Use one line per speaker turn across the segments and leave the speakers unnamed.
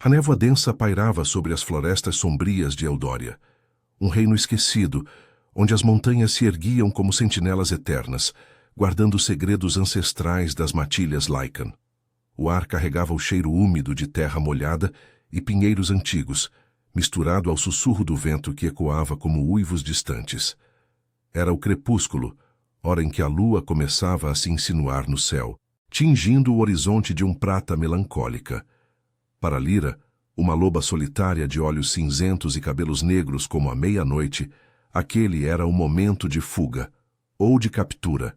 A névoa densa pairava sobre as florestas sombrias de Eldória, um reino esquecido, onde as montanhas se erguiam como sentinelas eternas, guardando os segredos ancestrais das matilhas Lycan. O ar carregava o cheiro úmido de terra molhada e pinheiros antigos, misturado ao sussurro do vento que ecoava como uivos distantes. Era o crepúsculo, hora em que a lua começava a se insinuar no céu, tingindo o horizonte de um prata melancólica. Para Lyra, uma loba solitária de olhos cinzentos e cabelos negros como a meia-noite, aquele era o momento de fuga, ou de captura.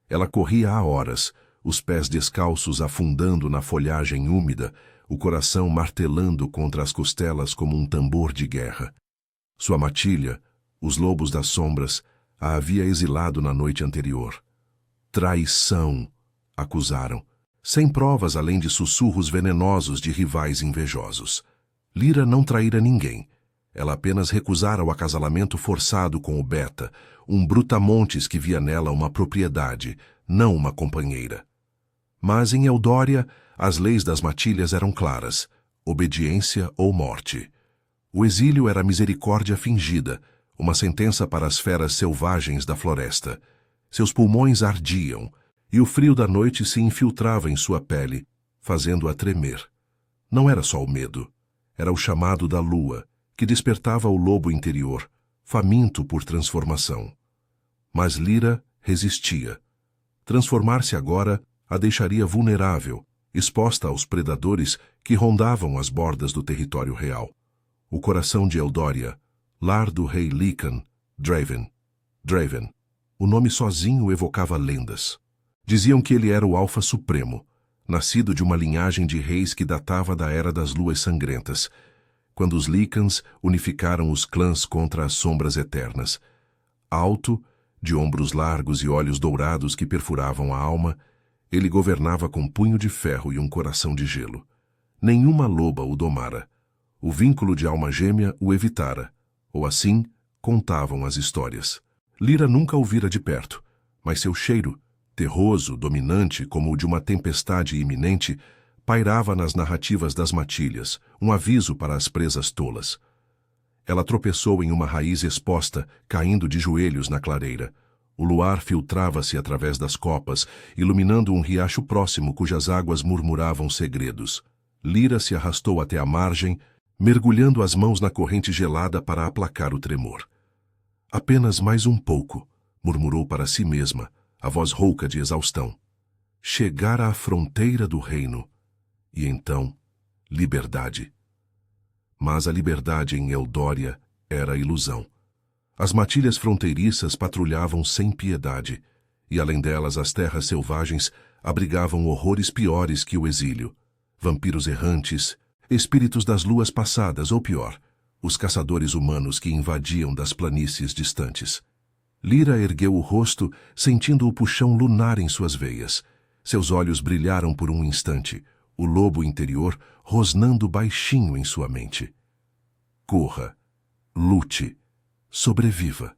Ela corria há horas, os pés descalços afundando na folhagem úmida, o coração martelando contra as costelas como um tambor de guerra. Sua matilha, os lobos das sombras, a havia exilado na noite anterior. Traição, acusaram, sem provas além de sussurros venenosos de rivais invejosos. Lyra não traíra ninguém. Ela apenas recusara o acasalamento forçado com o Beta, um brutamontes que via nela uma propriedade, não uma companheira. Mas em Eldória, as leis das matilhas eram claras: obediência ou morte. O exílio era misericórdia fingida, uma sentença para as feras selvagens da floresta. Seus pulmões ardiam, e o frio da noite se infiltrava em sua pele, fazendo-a tremer. Não era só o medo, era o chamado da lua, que despertava o lobo interior, faminto por transformação. Mas Lyra resistia. Transformar-se agora a deixaria vulnerável, exposta aos predadores que rondavam as bordas do território real. O coração de Eldória, lar do rei Lycan, Draven. O nome sozinho evocava lendas. Diziam que ele era o Alfa Supremo, nascido de uma linhagem de reis que datava da Era das Luas Sangrentas, quando os Lycans unificaram os clãs contra as sombras eternas. Alto, de ombros largos e olhos dourados que perfuravam a alma, ele governava com punho de ferro e um coração de gelo. Nenhuma loba o domara. O vínculo de alma gêmea o evitara, ou assim contavam as histórias. Lyra nunca o vira de perto, mas seu cheiro, terroso, dominante como o de uma tempestade iminente, pairava nas narrativas das matilhas, um aviso para as presas tolas. Ela tropeçou em uma raiz exposta, caindo de joelhos na clareira. O luar filtrava-se através das copas, iluminando um riacho próximo cujas águas murmuravam segredos. Lyra se arrastou até a margem, mergulhando as mãos na corrente gelada para aplacar o tremor. Apenas mais um pouco, murmurou para si mesma, a voz rouca de exaustão. Chegara à fronteira do reino. E então, liberdade. Mas a liberdade em Eldória era ilusão. As matilhas fronteiriças patrulhavam sem piedade, e além delas as terras selvagens abrigavam horrores piores que o exílio. Vampiros errantes, espíritos das luas passadas, ou pior, os caçadores humanos que invadiam das planícies distantes. Lyra ergueu o rosto, sentindo o puxão lunar em suas veias. Seus olhos brilharam por um instante, o lobo interior rosnando baixinho em sua mente. Corra, lute, sobreviva.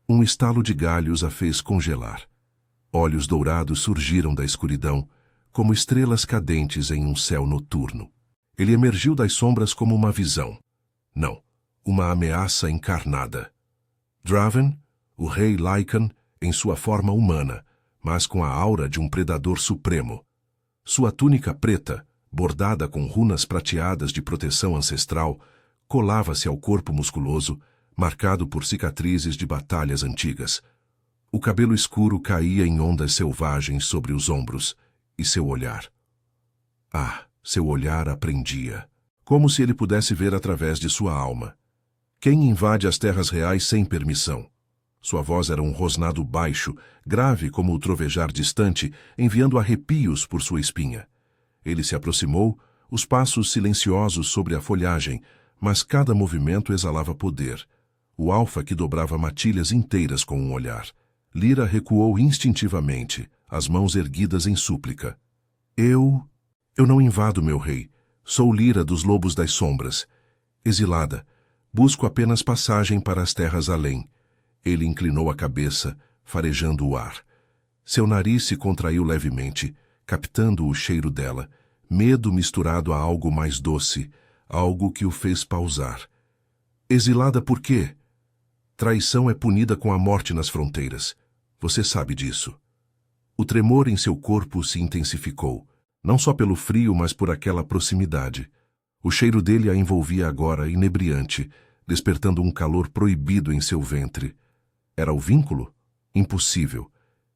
Um estalo de galhos a fez congelar. Olhos dourados surgiram da escuridão, como estrelas cadentes em um céu noturno. Ele emergiu das sombras como uma visão. Não, uma ameaça encarnada. Draven, o rei Lycan, em sua forma humana, mas com a aura de um predador supremo. Sua túnica preta, bordada com runas prateadas de proteção ancestral, colava-se ao corpo musculoso, marcado por cicatrizes de batalhas antigas. O cabelo escuro caía em ondas selvagens sobre os ombros, e seu olhar. Seu olhar aprendia, como se ele pudesse ver através de sua alma. Quem invade as terras reais sem permissão? Sua voz era um rosnado baixo, grave como o trovejar distante, enviando arrepios por sua espinha. Ele se aproximou, os passos silenciosos sobre a folhagem, mas cada movimento exalava poder. O alfa que dobrava matilhas inteiras com um olhar. Lyra recuou instintivamente, as mãos erguidas em súplica. Eu não invado, meu rei. Sou Lyra dos Lobos das Sombras. Exilada, busco apenas passagem para as terras além. Ele inclinou a cabeça, farejando o ar. Seu nariz se contraiu levemente, captando o cheiro dela, Medo misturado a algo mais doce, algo que o fez pausar. Exilada por quê? Traição é punida com a morte nas fronteiras. Você sabe disso. O tremor em seu corpo se intensificou, não só pelo frio, mas por aquela proximidade. O cheiro dele a envolvia agora, inebriante, despertando um calor proibido em seu ventre. Era o vínculo? Impossível.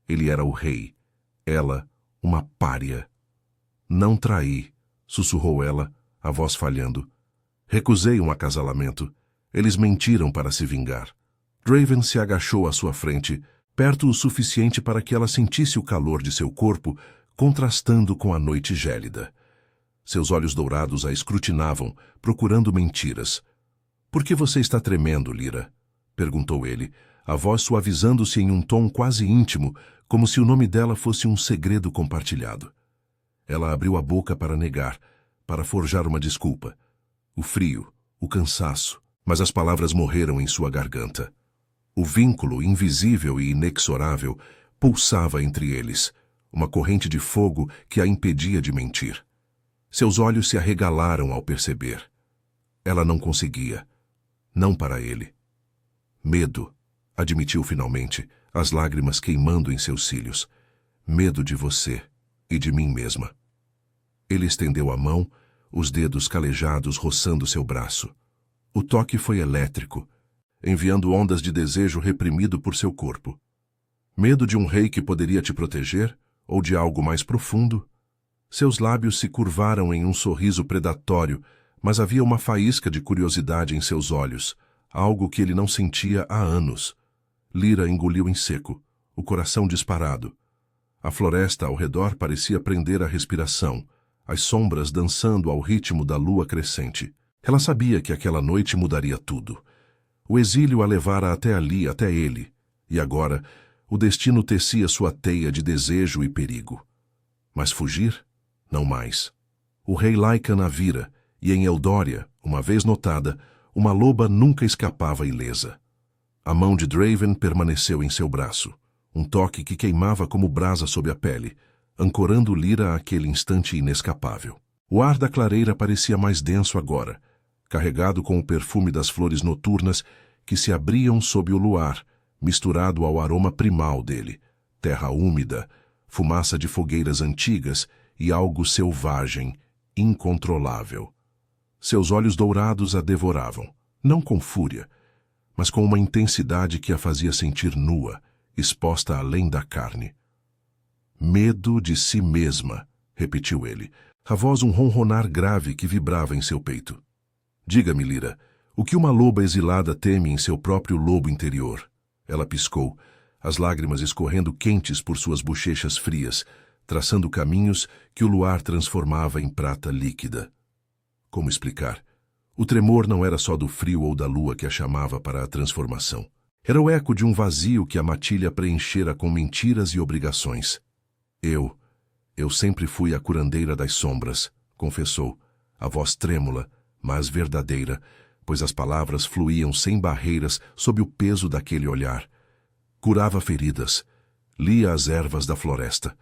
Ele era o rei. Ela, uma pária. Não traí, sussurrou ela, a voz falhando. Recusei um acasalamento. Eles mentiram para se vingar. Draven se agachou à sua frente, perto o suficiente para que ela sentisse o calor de seu corpo, contrastando com a noite gélida. Seus olhos dourados a escrutinavam, procurando mentiras. "Por que você está tremendo, Lyra?" perguntou ele, a voz suavizando-se em um tom quase íntimo, como se o nome dela fosse um segredo compartilhado. Ela abriu a boca para negar, para forjar uma desculpa. O frio, o cansaço, mas as palavras morreram em sua garganta. O vínculo, invisível e inexorável, pulsava entre eles, uma corrente de fogo que a impedia de mentir. Seus olhos se arregalaram ao perceber. Ela não conseguia. Não para ele. Medo, admitiu finalmente, as lágrimas queimando em seus cílios. Medo de você e de mim mesma. Ele estendeu a mão, os dedos calejados roçando seu braço. O toque foi elétrico, enviando ondas de desejo reprimido por seu corpo. Medo de um rei que poderia te proteger, ou de algo mais profundo? Seus lábios se curvaram em um sorriso predatório, mas havia uma faísca de curiosidade em seus olhos, algo que ele não sentia há anos. Lyra engoliu em seco, o coração disparado. A floresta ao redor parecia prender a respiração, as sombras dançando ao ritmo da lua crescente. Ela sabia que aquela noite mudaria tudo. O exílio a levara até ali, até ele, e agora o destino tecia sua teia de desejo e perigo. Mas fugir? Não mais. O rei Lycan a vira, e em Eldória, uma vez notada, uma loba nunca escapava ilesa. A mão de Draven permaneceu em seu braço, um toque que queimava como brasa sob a pele, ancorando Lyra àquele instante inescapável. O ar da clareira parecia mais denso agora, carregado com o perfume das flores noturnas que se abriam sob o luar, misturado ao aroma primal dele, terra úmida, fumaça de fogueiras antigas e algo selvagem, incontrolável. Seus olhos dourados a devoravam, não com fúria, mas com uma intensidade que a fazia sentir nua, exposta além da carne. Medo de si mesma, repetiu ele, a voz um ronronar grave que vibrava em seu peito. Diga-me, Lyra, o que uma loba exilada teme em seu próprio lobo interior? Ela piscou, as lágrimas escorrendo quentes por suas bochechas frias, traçando caminhos que o luar transformava em prata líquida. Como explicar? O tremor não era só do frio ou da lua que a chamava para a transformação. Era o eco de um vazio que a matilha preenchera com mentiras e obrigações. Eu sempre fui a curandeira das sombras, confessou, a voz trêmula, mas verdadeira, pois as palavras fluíam sem barreiras sob o peso daquele olhar. Curava feridas, lia as ervas da floresta,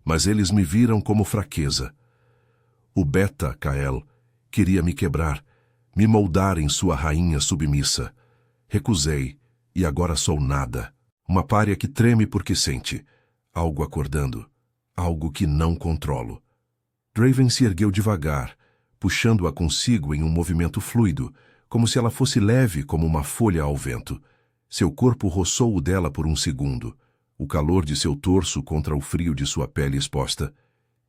mas eles me viram como fraqueza. O Beta, Kael, queria me quebrar, me moldar em sua rainha submissa. Recusei, e agora sou nada, uma pária que treme porque sente, algo acordando, algo que não controlo. Draven se ergueu devagar, puxando-a consigo em um movimento fluido, como se ela fosse leve como uma folha ao vento. Seu corpo roçou o dela por um segundo, o calor de seu torso contra o frio de sua pele exposta,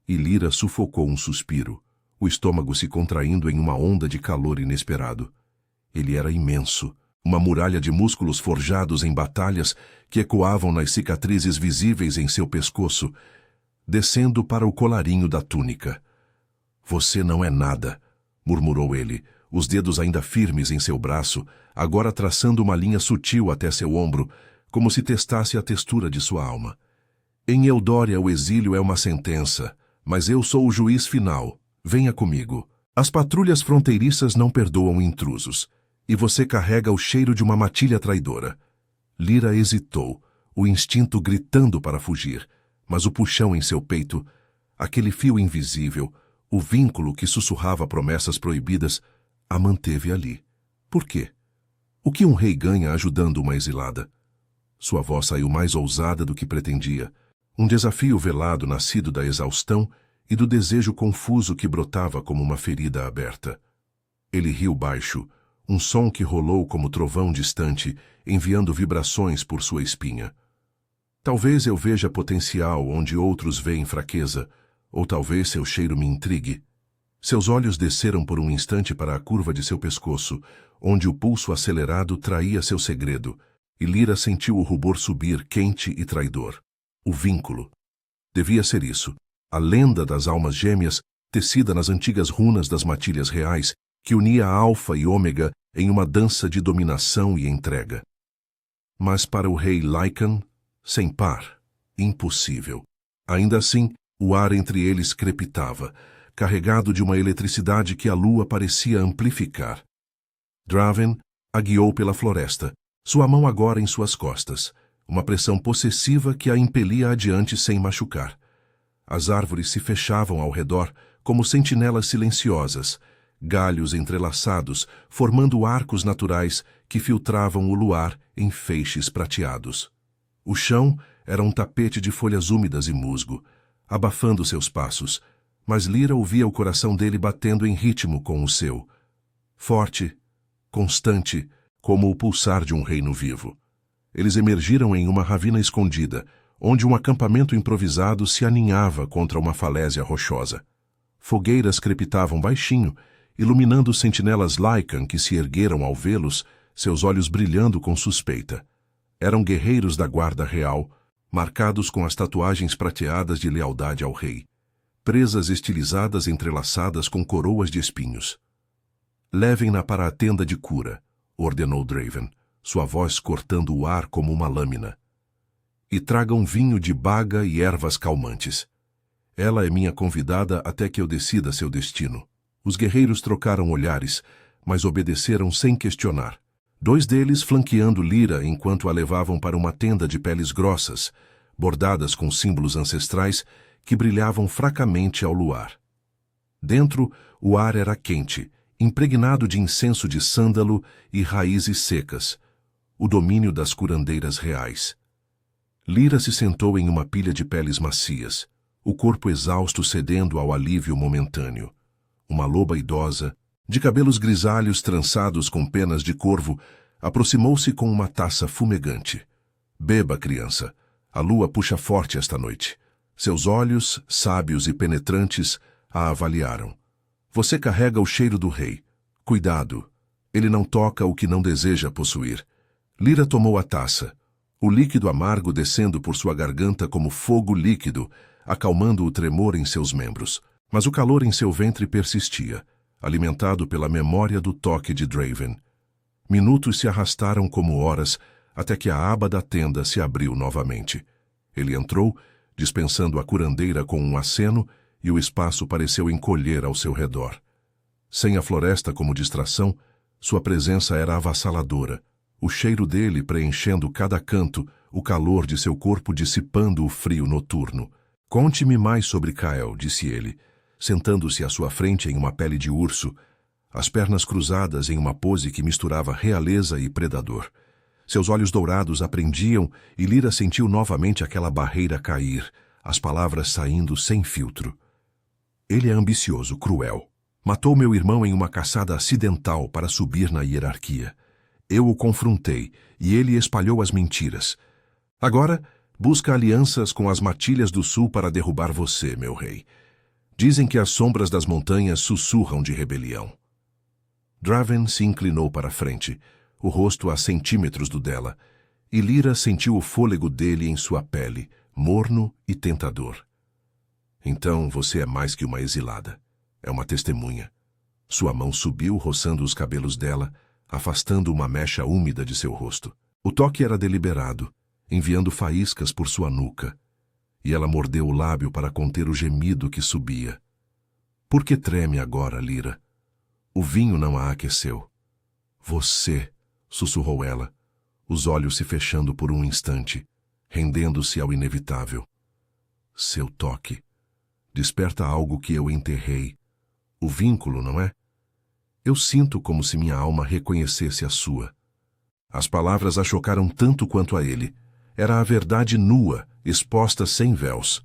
e Lyra sufocou um suspiro, o estômago se contraindo em uma onda de calor inesperado. Ele era imenso, uma muralha de músculos forjados em batalhas que ecoavam nas cicatrizes visíveis em seu pescoço, descendo para o colarinho da túnica. Você não é nada, murmurou ele, os dedos ainda firmes em seu braço, agora traçando uma linha sutil até seu ombro, como se testasse a textura de sua alma. Em Eldória o exílio é uma sentença, mas eu sou o juiz final. Venha comigo. As patrulhas fronteiriças não perdoam intrusos, e você carrega o cheiro de uma matilha traidora. Lyra hesitou, o instinto gritando para fugir, mas o puxão em seu peito, aquele fio invisível, O vínculo que sussurrava promessas proibidas a manteve ali. Por quê? O que um rei ganha ajudando uma exilada? Sua voz saiu mais ousada do que pretendia. Um desafio velado nascido da exaustão e do desejo confuso que brotava como uma ferida aberta. Ele riu baixo, um som que rolou como trovão distante, enviando vibrações por sua espinha. Talvez eu veja potencial onde outros veem fraqueza, ou talvez seu cheiro me intrigue. Seus olhos desceram por um instante para a curva de seu pescoço, onde o pulso acelerado traía seu segredo, e Lyra sentiu o rubor subir, quente e traidor. O vínculo. Devia ser isso. A lenda das almas gêmeas, tecida nas antigas runas das matilhas reais, que unia Alfa e Ômega em uma dança de dominação e entrega. Mas para o rei Lycan, sem par, impossível. Ainda assim, o ar entre eles crepitava, carregado de uma eletricidade que a lua parecia amplificar. Draven a guiou pela floresta, sua mão agora em suas costas, uma pressão possessiva que a impelia adiante sem machucar. As árvores se fechavam ao redor como sentinelas silenciosas, galhos entrelaçados, formando arcos naturais que filtravam o luar em feixes prateados. O chão era um tapete de folhas úmidas e musgo, abafando seus passos, mas Lyra ouvia o coração dele batendo em ritmo com o seu. Forte, constante, como o pulsar de um reino vivo. Eles emergiram em uma ravina escondida, onde um acampamento improvisado se aninhava contra uma falésia rochosa. Fogueiras crepitavam baixinho, iluminando sentinelas Lycan que se ergueram ao vê-los, seus olhos brilhando com suspeita. Eram guerreiros da guarda real, marcados com as tatuagens prateadas de lealdade ao rei. Presas estilizadas entrelaçadas com coroas de espinhos. Levem-na para a tenda de cura, ordenou Draven, sua voz cortando o ar como uma lâmina. E tragam vinho de baga e ervas calmantes. Ela é minha convidada até que eu decida seu destino. Os guerreiros trocaram olhares, mas obedeceram sem questionar. 2 deles flanqueando Lyra enquanto a levavam para uma tenda de peles grossas, bordadas com símbolos ancestrais que brilhavam fracamente ao luar. Dentro, o ar era quente, impregnado de incenso de sândalo e raízes secas, o domínio das curandeiras reais. Lyra se sentou em uma pilha de peles macias, o corpo exausto cedendo ao alívio momentâneo. Uma loba idosa, de cabelos grisalhos trançados com penas de corvo, aproximou-se com uma taça fumegante. Beba, criança. A lua puxa forte esta noite. Seus olhos, sábios e penetrantes, a avaliaram. Você carrega o cheiro do rei. Cuidado. Ele não toca o que não deseja possuir. Lyra tomou a taça, o líquido amargo descendo por sua garganta como fogo líquido, acalmando o tremor em seus membros. Mas o calor em seu ventre persistia, alimentado pela memória do toque de Draven. Minutos se arrastaram como horas, até que a aba da tenda se abriu novamente. Ele entrou, dispensando a curandeira com um aceno, e o espaço pareceu encolher ao seu redor. Sem a floresta como distração, sua presença era avassaladora, o cheiro dele preenchendo cada canto, o calor de seu corpo dissipando o frio noturno. Conte-me mais sobre Kael, disse ele, sentando-se à sua frente em uma pele de urso, as pernas cruzadas em uma pose que misturava realeza e predador. Seus olhos dourados aprendiam e Lyra sentiu novamente aquela barreira cair, as palavras saindo sem filtro. Ele é ambicioso, cruel. Matou meu irmão em uma caçada acidental para subir na hierarquia. Eu o confrontei e ele espalhou as mentiras. Agora, busca alianças com as matilhas do sul para derrubar você, meu rei. Dizem que as sombras das montanhas sussurram de rebelião. Draven se inclinou para a frente, o rosto a centímetros do dela, e Lyra sentiu o fôlego dele em sua pele, morno e tentador. Então você é mais que uma exilada. É uma testemunha. Sua mão subiu, roçando os cabelos dela, afastando uma mecha úmida de seu rosto. O toque era deliberado, enviando faíscas por sua nuca, e ela mordeu o lábio para conter o gemido que subia. Por que treme agora, Lyra? O vinho não a aqueceu. Você, sussurrou ela, os olhos se fechando por um instante, rendendo-se ao inevitável. Seu toque desperta algo que eu enterrei, O vínculo, não é? Eu sinto como se minha alma reconhecesse a sua. As palavras a chocaram tanto quanto a ele. Era a verdade nua, exposta sem véus.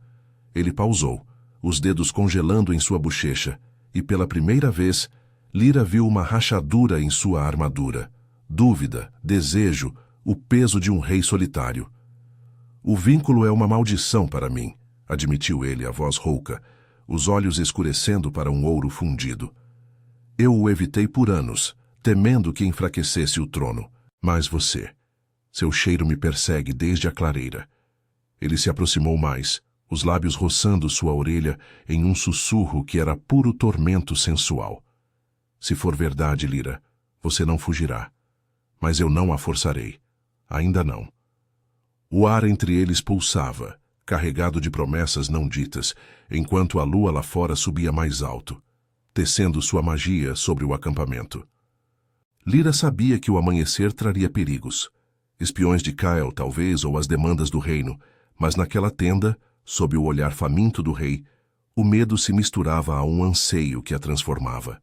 Ele pausou, os dedos congelando em sua bochecha, e pela primeira vez, Lyra viu uma rachadura em sua armadura. Dúvida, desejo, o peso de um rei solitário. O vínculo é uma maldição para mim, admitiu ele, a voz rouca, os olhos escurecendo para um ouro fundido. Eu o evitei por anos, temendo que enfraquecesse o trono. Mas você, seu cheiro me persegue desde a clareira. Ele se aproximou mais, os lábios roçando sua orelha em um sussurro que era puro tormento sensual. Se for verdade, Lyra, você não fugirá. Mas eu não a forçarei. Ainda não. O ar entre eles pulsava, carregado de promessas não ditas, enquanto a lua lá fora subia mais alto, tecendo sua magia sobre o acampamento. Lyra sabia que o amanhecer traria perigos. Espiões de Kyle, talvez, ou as demandas do reino, mas naquela tenda, sob o olhar faminto do rei, o medo se misturava a um anseio que a transformava.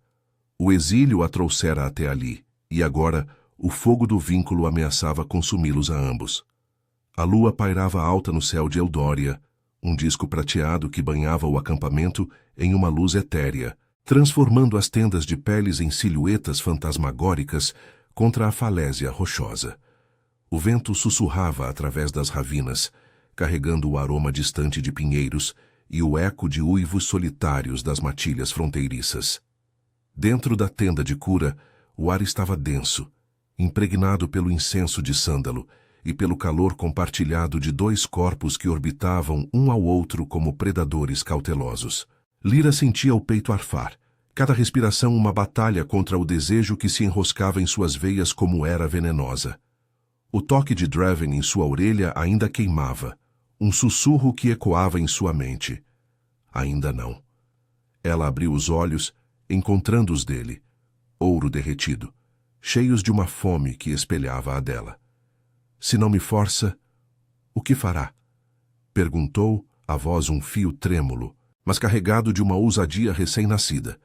O exílio a trouxera até ali, e agora o fogo do vínculo ameaçava consumi-los a ambos. A lua pairava alta no céu de Eldória, um disco prateado que banhava o acampamento em uma luz etérea, transformando as tendas de peles em silhuetas fantasmagóricas contra a falésia rochosa. O vento sussurrava através das ravinas, carregando o aroma distante de pinheiros e o eco de uivos solitários das matilhas fronteiriças. Dentro da tenda de cura, o ar estava denso, impregnado pelo incenso de sândalo e pelo calor compartilhado de dois corpos que orbitavam um ao outro como predadores cautelosos. Lyra sentia o peito arfar, cada respiração uma batalha contra o desejo que se enroscava em suas veias como era venenosa. O toque de Draven em sua orelha ainda queimava, um sussurro que ecoava em sua mente. Ainda não. Ela abriu os olhos, encontrando os dele, ouro derretido, cheios de uma fome que espelhava a dela. Se não me força, o que fará? Perguntou, a voz um fio trêmulo, mas carregado de uma ousadia recém-nascida.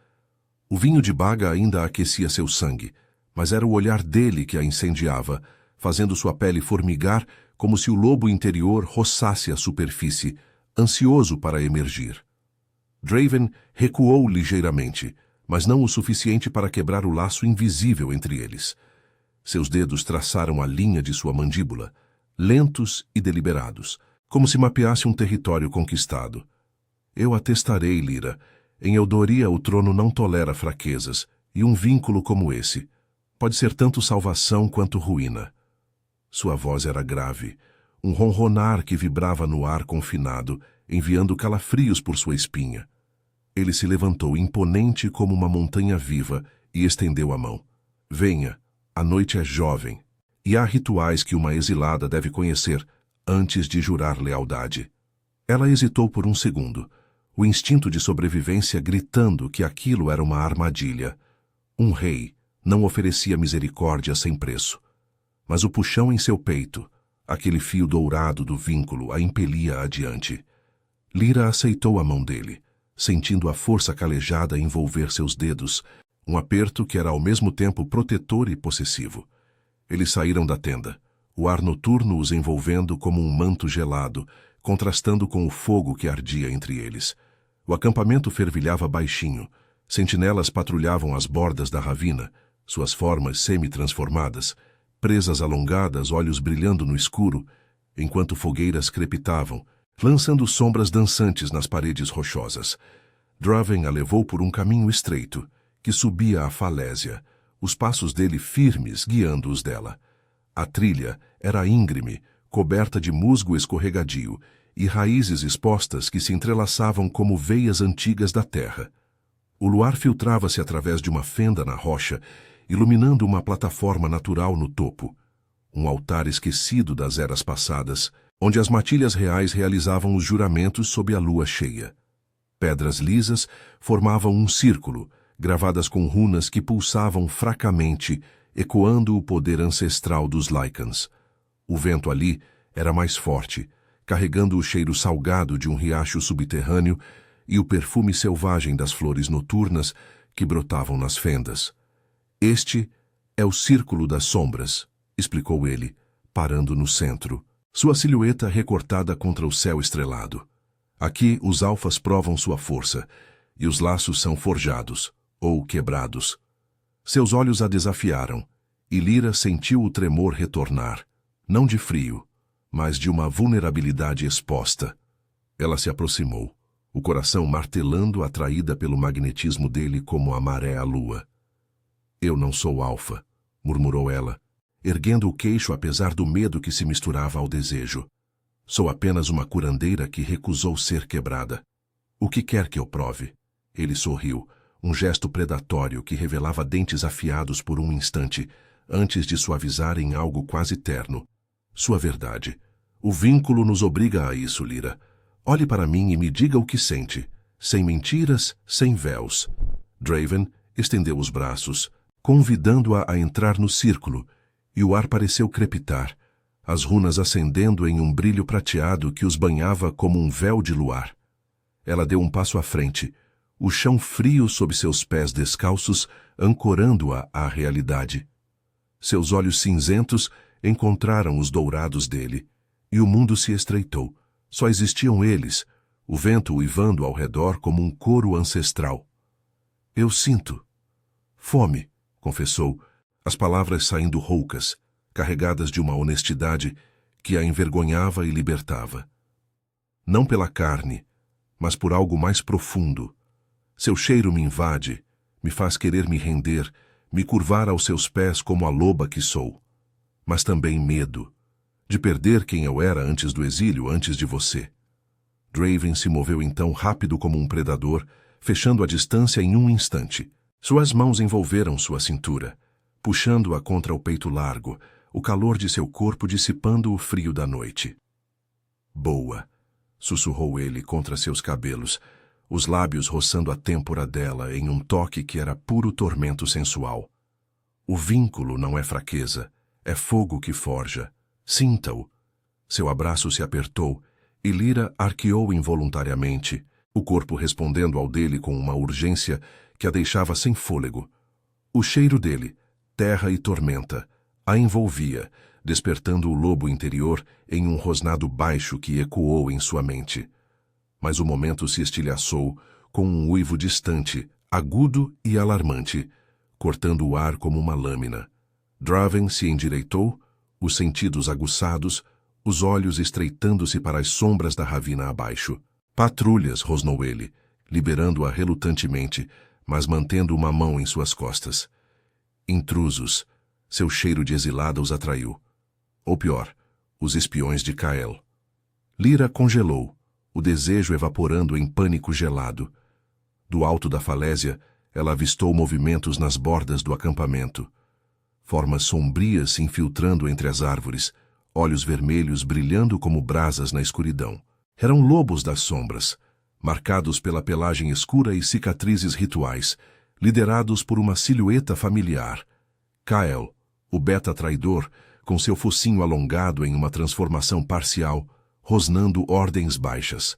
O vinho de baga ainda aquecia seu sangue, mas era o olhar dele que a incendiava, fazendo sua pele formigar como se o lobo interior roçasse a superfície, ansioso para emergir. Draven recuou ligeiramente, mas não o suficiente para quebrar o laço invisível entre eles. Seus dedos traçaram a linha de sua mandíbula, lentos e deliberados, como se mapeasse um território conquistado. Eu atestarei, Lyra. Em Eldoria o trono não tolera fraquezas, e um vínculo como esse pode ser tanto salvação quanto ruína. Sua voz era grave, um ronronar que vibrava no ar confinado, enviando calafrios por sua espinha. Ele se levantou imponente como uma montanha viva e estendeu a mão. Venha, a noite é jovem, e há rituais que uma exilada deve conhecer antes de jurar lealdade. Ela hesitou por um segundo, o instinto de sobrevivência gritando que aquilo era uma armadilha. Um rei não oferecia misericórdia sem preço. Mas o puxão em seu peito, aquele fio dourado do vínculo, a impelia adiante. Lyra aceitou a mão dele, sentindo a força calejada envolver seus dedos, um aperto que era ao mesmo tempo protetor e possessivo. Eles saíram da tenda, o ar noturno os envolvendo como um manto gelado, contrastando com o fogo que ardia entre eles. O acampamento fervilhava baixinho, sentinelas patrulhavam as bordas da ravina, suas formas semi-transformadas, presas alongadas, olhos brilhando no escuro, enquanto fogueiras crepitavam, lançando sombras dançantes nas paredes rochosas. Draven a levou por um caminho estreito, que subia à falésia, os passos dele firmes guiando os dela. A trilha era íngreme, coberta de musgo escorregadio, e raízes expostas que se entrelaçavam como veias antigas da terra. O luar filtrava-se através de uma fenda na rocha, iluminando uma plataforma natural no topo, um altar esquecido das eras passadas, onde as matilhas reais realizavam os juramentos sob a lua cheia. Pedras lisas formavam um círculo, gravadas com runas que pulsavam fracamente, ecoando o poder ancestral dos Lycans. O vento ali era mais forte, carregando o cheiro salgado de um riacho subterrâneo e o perfume selvagem das flores noturnas que brotavam nas fendas. Este é o Círculo das Sombras, explicou ele, parando no centro, sua silhueta recortada contra o céu estrelado. Aqui os alfas provam sua força, e os laços são forjados, ou quebrados. Seus olhos a desafiaram, e Lyra sentiu o tremor retornar, não de frio, mas de uma vulnerabilidade exposta. Ela se aproximou, o coração martelando atraída pelo magnetismo dele como a maré à lua. Eu não sou alfa, murmurou ela, erguendo o queixo apesar do medo que se misturava ao desejo. Sou apenas uma curandeira que recusou ser quebrada. O que quer que eu prove? Ele sorriu, um gesto predatório que revelava dentes afiados por um instante, antes de suavizar em algo quase terno. Sua verdade. O vínculo nos obriga a isso, Lyra. Olhe para mim e me diga o que sente. Sem mentiras, sem véus. Draven estendeu os braços, convidando-a a entrar no círculo, e o ar pareceu crepitar, as runas acendendo em um brilho prateado que os banhava como um véu de luar. Ela deu um passo à frente, o chão frio sob seus pés descalços, ancorando-a à realidade. Seus olhos cinzentos encontraram os dourados dele, e o mundo se estreitou. Só existiam eles, o vento uivando ao redor como um coro ancestral. Eu sinto. Fome, confessou, as palavras saindo roucas, carregadas de uma honestidade que a envergonhava e libertava. Não pela carne, mas por algo mais profundo. Seu cheiro me invade, me faz querer me render, me curvar aos seus pés como a loba que sou. Mas também medo, de perder quem eu era antes do exílio, antes de você. Draven se moveu então rápido como um predador, fechando a distância em um instante. Suas mãos envolveram sua cintura, puxando-a contra o peito largo, o calor de seu corpo dissipando o frio da noite. Boa, sussurrou ele contra seus cabelos, os lábios roçando a têmpora dela em um toque que era puro tormento sensual. O vínculo não é fraqueza, é fogo que forja. Sinta-o. Seu abraço se apertou, e Lyra arqueou involuntariamente, o corpo respondendo ao dele com uma urgência que a deixava sem fôlego. O cheiro dele, terra e tormenta, a envolvia, despertando o lobo interior em um rosnado baixo que ecoou em sua mente. Mas o momento se estilhaçou com um uivo distante, agudo e alarmante, cortando o ar como uma lâmina. Draven se endireitou, os sentidos aguçados, os olhos estreitando-se para as sombras da ravina abaixo. Patrulhas, rosnou ele, liberando-a relutantemente, mas mantendo uma mão em suas costas. Intrusos. Seu cheiro de exilada os atraiu. Ou pior, os espiões de Kael. Lyra congelou, o desejo evaporando em pânico gelado. Do alto da falésia, ela avistou movimentos nas bordas do acampamento. Formas sombrias se infiltrando entre as árvores, olhos vermelhos brilhando como brasas na escuridão. Eram lobos das sombras, marcados pela pelagem escura e cicatrizes rituais, liderados por uma silhueta familiar. Kael, o beta traidor, com seu focinho alongado em uma transformação parcial, rosnando ordens baixas.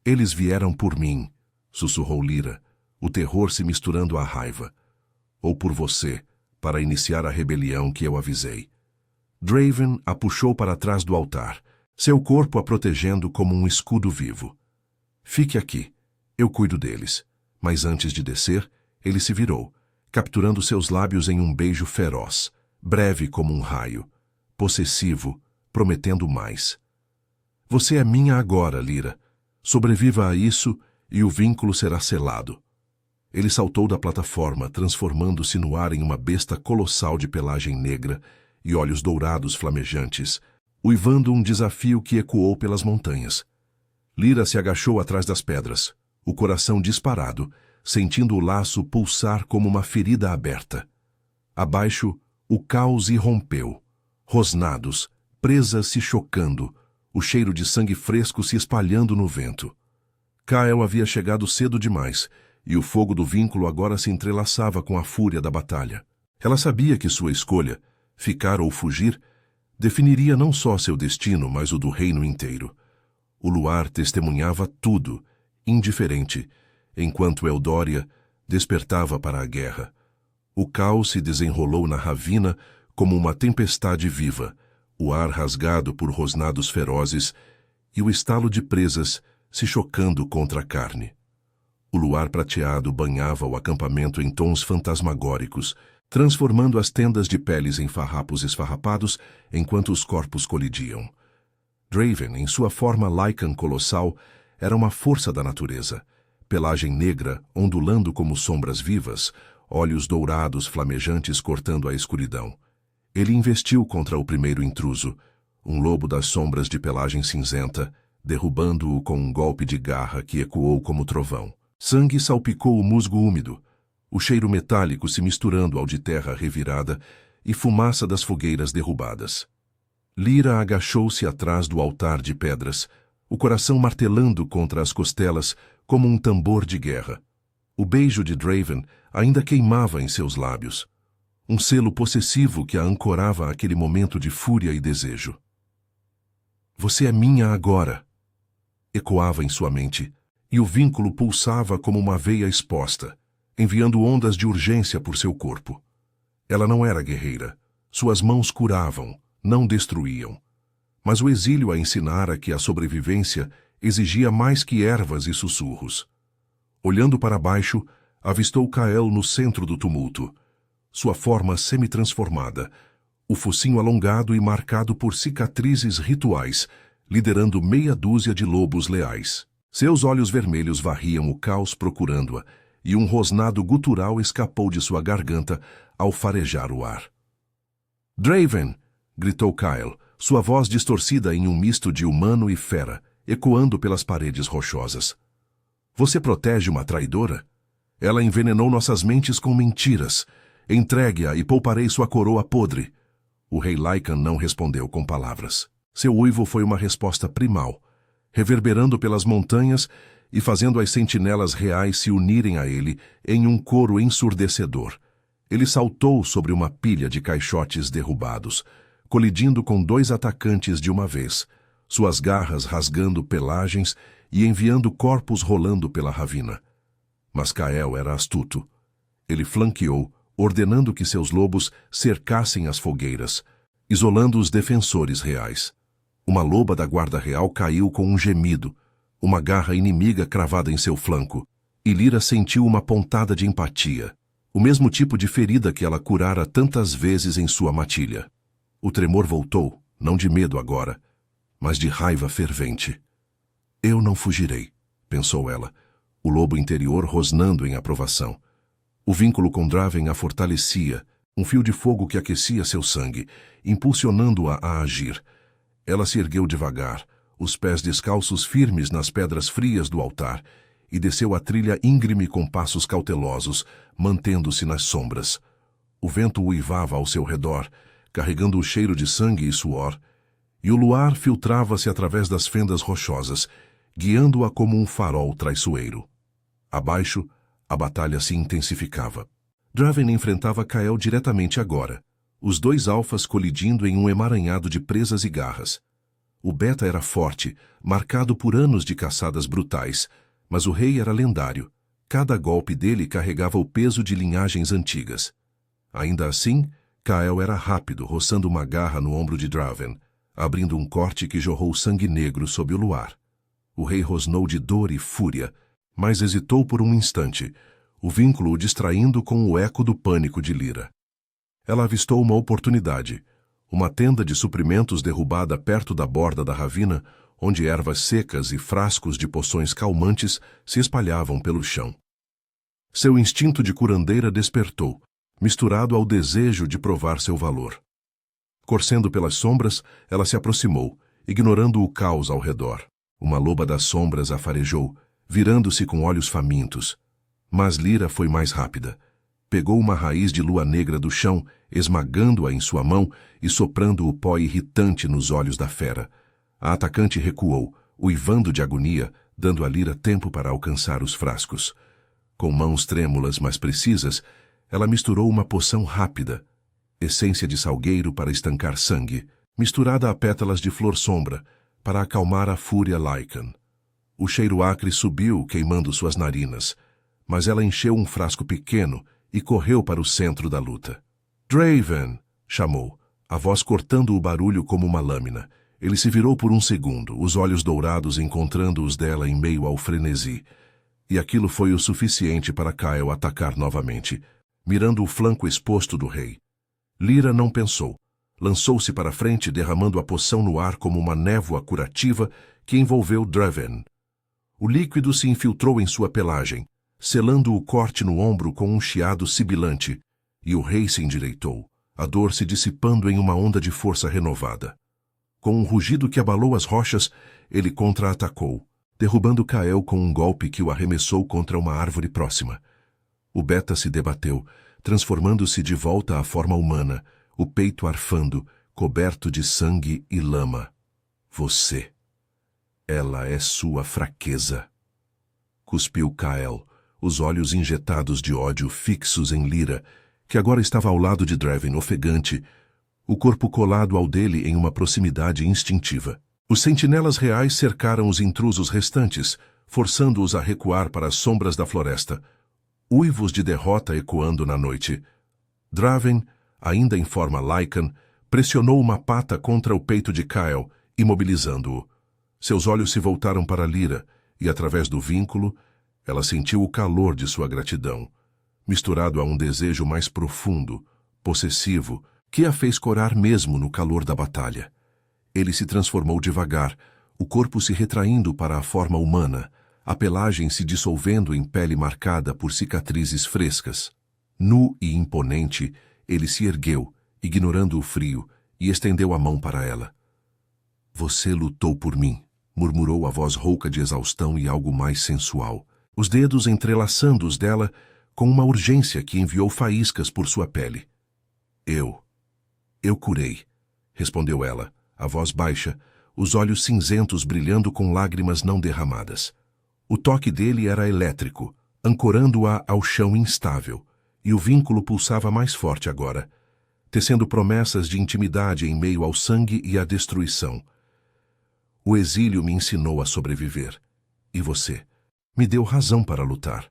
Eles vieram por mim, sussurrou Lyra, o terror se misturando à raiva. Ou por você, para iniciar a rebelião que eu avisei. Draven a puxou para trás do altar, seu corpo a protegendo como um escudo vivo. Fique aqui, eu cuido deles. Mas antes de descer, ele se virou, capturando seus lábios em um beijo feroz, breve como um raio, possessivo, prometendo mais. Você é minha agora, Lyra. Sobreviva a isso e o vínculo será selado. Ele saltou da plataforma, transformando-se no ar em uma besta colossal de pelagem negra e olhos dourados flamejantes, uivando um desafio que ecoou pelas montanhas. Lyra se agachou atrás das pedras, o coração disparado, sentindo o laço pulsar como uma ferida aberta. Abaixo, o caos irrompeu. Rosnados, presas se chocando, o cheiro de sangue fresco se espalhando no vento. Kael havia chegado cedo demais, e o fogo do vínculo agora se entrelaçava com a fúria da batalha. Ela sabia que sua escolha, ficar ou fugir, definiria não só seu destino, mas o do reino inteiro. O luar testemunhava tudo, indiferente, enquanto Eldória, Despertava para a guerra. O caos se desenrolou na ravina como uma tempestade viva, o ar rasgado por rosnados ferozes e o estalo de presas se chocando contra a carne. O luar prateado banhava o acampamento em tons fantasmagóricos, transformando as tendas de peles em farrapos esfarrapados enquanto os corpos colidiam. Draven, em sua forma Lycan colossal, era uma força da natureza. Pelagem negra, ondulando como sombras vivas, olhos dourados flamejantes cortando a escuridão. Ele investiu contra o primeiro intruso, um lobo das sombras de pelagem cinzenta, derrubando-o com um golpe de garra que ecoou como trovão. Sangue salpicou o musgo úmido, o cheiro metálico se misturando ao de terra revirada e fumaça das fogueiras derrubadas. Lyra agachou-se atrás do altar de pedras, o coração martelando contra as costelas como um tambor de guerra. O beijo de Draven ainda queimava em seus lábios, um selo possessivo que a ancorava àquele momento de fúria e desejo. "Você é minha agora", ecoava em sua mente, e o vínculo pulsava como uma veia exposta, enviando ondas de urgência por seu corpo. Ela não era guerreira. Suas mãos curavam, não destruíam. Mas o exílio a ensinara que a sobrevivência exigia mais que ervas e sussurros. Olhando para baixo, avistou Kael no centro do tumulto. Sua forma semi-transformada, o focinho alongado e marcado por cicatrizes rituais, liderando meia dúzia de lobos leais. Seus olhos vermelhos varriam o caos procurando-a, e um rosnado gutural escapou de sua garganta ao farejar o ar. "Draven!" gritou Kael, sua voz distorcida em um misto de humano e fera, ecoando pelas paredes rochosas. "Você protege uma traidora? Ela envenenou nossas mentes com mentiras. Entregue-a e pouparei sua coroa podre." O rei Lycan não respondeu com palavras. Seu uivo foi uma resposta primal, reverberando pelas montanhas e fazendo as sentinelas reais se unirem a ele em um coro ensurdecedor. Ele saltou sobre uma pilha de caixotes derrubados, colidindo com 2 atacantes de uma vez, suas garras rasgando pelagens e enviando corpos rolando pela ravina. Mas Kael era astuto. Ele flanqueou, ordenando que seus lobos cercassem as fogueiras, isolando os defensores reais. Uma loba da guarda real caiu com um gemido, uma garra inimiga cravada em seu flanco, e Lyra sentiu uma pontada de empatia, o mesmo tipo de ferida que ela curara tantas vezes em sua matilha. O tremor voltou, não de medo agora, mas de raiva fervente. "Eu não fugirei", pensou ela, o lobo interior rosnando em aprovação. O vínculo com Draven a fortalecia, um fio de fogo que aquecia seu sangue, impulsionando-a a agir. Ela se ergueu devagar, os pés descalços firmes nas pedras frias do altar, e desceu a trilha íngreme com passos cautelosos, mantendo-se nas sombras. O vento uivava ao seu redor, carregando o cheiro de sangue e suor, e o luar filtrava-se através das fendas rochosas, guiando-a como um farol traiçoeiro. Abaixo, a batalha se intensificava. Draven enfrentava Kael diretamente agora, os 2 alfas colidindo em um emaranhado de presas e garras. O beta era forte, marcado por anos de caçadas brutais, mas o rei era lendário. Cada golpe dele carregava o peso de linhagens antigas. Ainda assim, Kael era rápido, roçando uma garra no ombro de Draven, abrindo um corte que jorrou sangue negro sob o luar. O rei rosnou de dor e fúria, mas hesitou por um instante, o vínculo o distraindo com o eco do pânico de Lyra. Ela avistou uma oportunidade, uma tenda de suprimentos derrubada perto da borda da ravina, onde ervas secas e frascos de poções calmantes se espalhavam pelo chão. Seu instinto de curandeira despertou, misturado ao desejo de provar seu valor. Corcendo pelas sombras, ela se aproximou, ignorando o caos ao redor. Uma loba das sombras a farejou, virando-se com olhos famintos. Mas Lyra foi mais rápida. Pegou uma raiz de lua negra do chão, esmagando-a em sua mão e soprando o pó irritante nos olhos da fera. A atacante recuou, uivando de agonia, dando a Lyra tempo para alcançar os frascos. Com mãos trêmulas, mas precisas, ela misturou uma poção rápida, essência de salgueiro para estancar sangue, misturada a pétalas de flor-sombra, para acalmar a fúria Lycan. O cheiro acre subiu, queimando suas narinas, mas ela encheu um frasco pequeno e correu para o centro da luta. "Draven!" chamou, a voz cortando o barulho como uma lâmina. Ele se virou por um segundo, os olhos dourados encontrando os dela em meio ao frenesi. E aquilo foi o suficiente para Kyle atacar novamente, mirando o flanco exposto do rei. Lyra não pensou. Lançou-se para frente, derramando a poção no ar como uma névoa curativa que envolveu Draven. O líquido se infiltrou em sua pelagem, selando o corte no ombro com um chiado sibilante, e o rei se endireitou, a dor se dissipando em uma onda de força renovada. Com um rugido que abalou as rochas, ele contra-atacou, derrubando Kael com um golpe que o arremessou contra uma árvore próxima. O Beta se debateu, transformando-se de volta à forma humana, o peito arfando, coberto de sangue e lama. "Você. Ela é sua fraqueza." Cuspiu Kael, os olhos injetados de ódio fixos em Lyra, que agora estava ao lado de Draven ofegante, o corpo colado ao dele em uma proximidade instintiva. Os sentinelas reais cercaram os intrusos restantes, forçando-os a recuar para as sombras da floresta, uivos de derrota ecoando na noite. Draven, ainda em forma Lycan, pressionou uma pata contra o peito de Kyle, imobilizando-o. Seus olhos se voltaram para Lyra, e através do vínculo, ela sentiu o calor de sua gratidão, misturado a um desejo mais profundo, possessivo, que a fez corar mesmo no calor da batalha. Ele se transformou devagar, o corpo se retraindo para a forma humana, a pelagem se dissolvendo em pele marcada por cicatrizes frescas. Nu e imponente, ele se ergueu, ignorando o frio, e estendeu a mão para ela. "Você lutou por mim", murmurou a voz rouca de exaustão e algo mais sensual, os dedos entrelaçando os dela com uma urgência que enviou faíscas por sua pele. Eu curei", respondeu ela, a voz baixa, os olhos cinzentos brilhando com lágrimas não derramadas. O toque dele era elétrico, ancorando-a ao chão instável, e o vínculo pulsava mais forte agora, tecendo promessas de intimidade em meio ao sangue e à destruição. "O exílio me ensinou a sobreviver. E você me deu razão para lutar."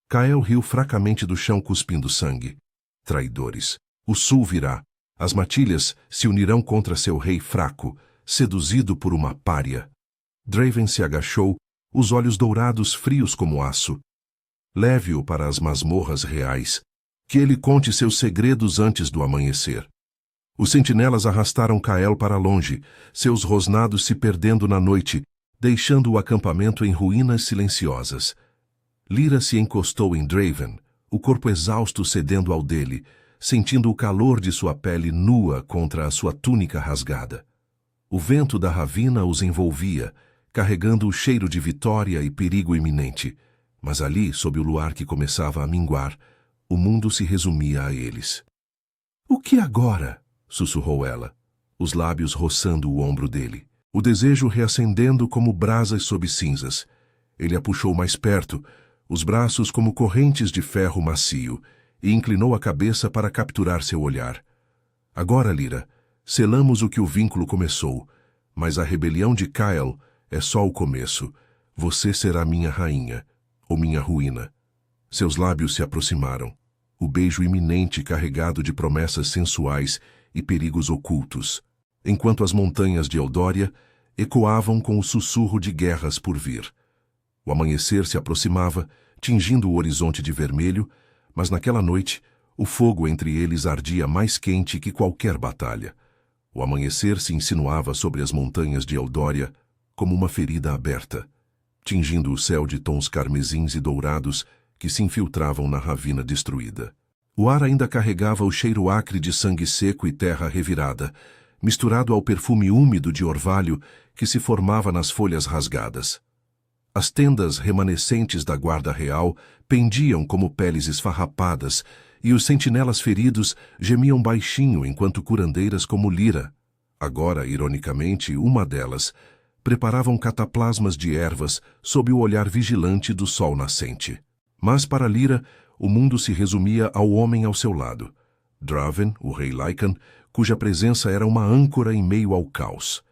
Kael riu fracamente do chão cuspindo sangue. "Traidores. O sul virá. As matilhas se unirão contra seu rei fraco, seduzido por uma pária." Draven se agachou, os olhos dourados frios como aço. "Leve-o para as masmorras reais. Que ele conte seus segredos antes do amanhecer." Os sentinelas arrastaram Kael para longe, seus rosnados se perdendo na noite, deixando o acampamento em ruínas silenciosas. Lyra se encostou em Draven, o corpo exausto cedendo ao dele, sentindo o calor de sua pele nua contra a sua túnica rasgada. O vento da ravina os envolvia, carregando o cheiro de vitória e perigo iminente, mas ali, sob o luar que começava a minguar, o mundo se resumia a eles. "O que agora?" sussurrou ela, os lábios roçando o ombro dele, o desejo reacendendo como brasas sob cinzas. Ele a puxou mais perto, os braços como correntes de ferro macio, e inclinou a cabeça para capturar seu olhar. "Agora, Lyra, selamos o que o vínculo começou, mas a rebelião de Kyle é só o começo. Você será minha rainha, ou minha ruína." Seus lábios se aproximaram, o beijo iminente carregado de promessas sensuais e perigos ocultos, enquanto as montanhas de Eldória ecoavam com o sussurro de guerras por vir. O amanhecer se aproximava, tingindo o horizonte de vermelho, mas naquela noite, o fogo entre eles ardia mais quente que qualquer batalha. O amanhecer se insinuava sobre as montanhas de Eldória como uma ferida aberta, tingindo o céu de tons carmesins e dourados que se infiltravam na ravina destruída. O ar ainda carregava o cheiro acre de sangue seco e terra revirada, misturado ao perfume úmido de orvalho que se formava nas folhas rasgadas. As tendas remanescentes da guarda real pendiam como peles esfarrapadas, e os sentinelas feridos gemiam baixinho enquanto curandeiras como Lyra, agora, ironicamente, uma delas, preparavam cataplasmas de ervas sob o olhar vigilante do sol nascente. Mas para Lyra, o mundo se resumia ao homem ao seu lado. Draven, o rei Lycan, cuja presença era uma âncora em meio ao caos.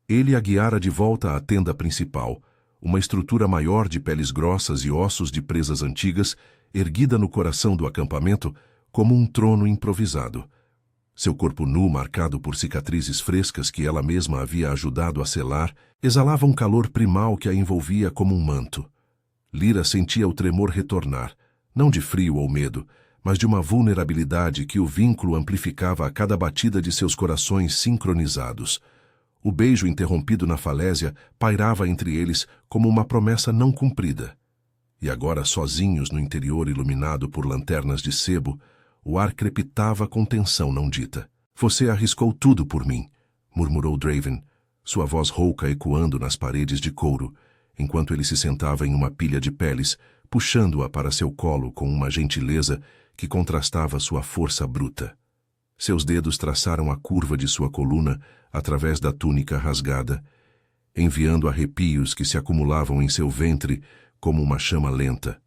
Ele a guiara de volta à tenda principal, uma estrutura maior de peles grossas e ossos de presas antigas, erguida no coração do acampamento como um trono improvisado. Seu corpo nu, marcado por cicatrizes frescas que ela mesma havia ajudado a selar, exalava um calor primal que a envolvia como um manto. Lyra sentia o tremor retornar, não de frio ou medo, mas de uma vulnerabilidade que o vínculo amplificava a cada batida de seus corações sincronizados. O beijo interrompido na falésia pairava entre eles como uma promessa não cumprida. E agora, sozinhos no interior iluminado por lanternas de sebo, o ar crepitava com tensão não dita. "Você arriscou tudo por mim", murmurou Draven, sua voz rouca ecoando nas paredes de couro, enquanto ele se sentava em uma pilha de peles, puxando-a para seu colo com uma gentileza que contrastava sua força bruta. Seus dedos traçaram a curva de sua coluna através da túnica rasgada, enviando arrepios que se acumulavam em seu ventre como uma chama lenta.